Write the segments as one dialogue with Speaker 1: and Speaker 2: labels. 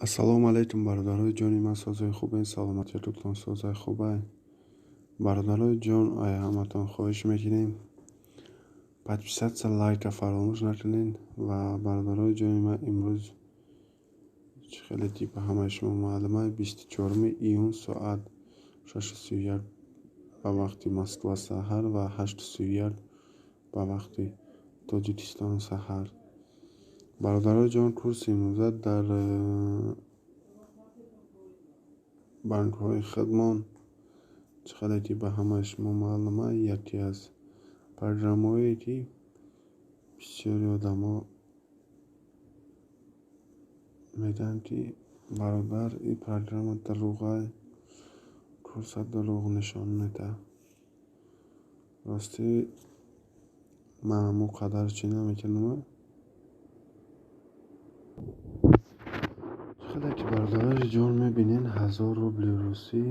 Speaker 1: Ассалому алайкум, бародарои ҷони ман, созаи хубен? Саломатиятатон созаи хубай? Бародарои ҷон, ай ҳаматон хоҳиш мекунем подписатсия, лайка фаромӯш накунед. Ва бародарои ҷони ман, имрӯз хеле типа ҳамаи шумо маълум аст, 24 июн соат 6:31 ба вақти Москва саҳар ва 8:31 ба вақти Тоҷикистон саҳар. бародарои ҷон, курси имрӯза дар банкҳои хидмон хеле типа ҳамаи шумо маълум аст, яке аз программое ки бисёри одамо мегӯянд ки бародар ин программа дурӯғ аст, курса дурӯғ нишон медиҳад. ростӣ ман ҳамон қадар чӣ намекунам. хеле ки бародарои ҷон мебинед 1000 рубли русӣ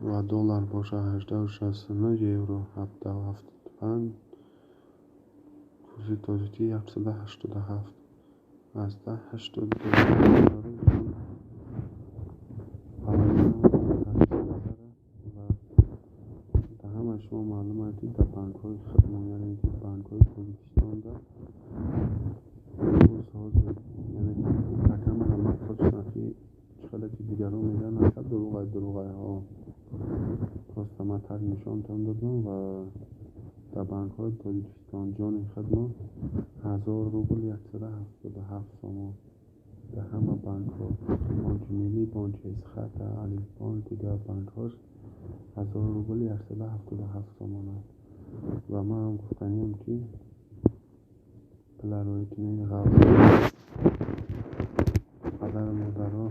Speaker 1: ва доллар боша 18.69, евро 7.75, курси тоҷикӣ 187 аз 10.82 ва ҳама шумо маълум аст ки дар банкҳои хидмон, яъне ки банкҳои Тоҷикистонда яъне ки программаро ман точно ки хеле ки дигарон мегӯянд аста дурӯғ аст, просто ман так нишонтон додам. ва дар банкҳои Тоҷикистон ҷони хидмон 1000 рубл 177 сомон. дар ҳама банкҳо, бонки миллӣ, бонки Исхата, Алифбонк, дигар банкҳош 1000 рубл 177 сомон аст. ва ман ҳам гуфтаниям ки пиларои кунед ғавз падару модаро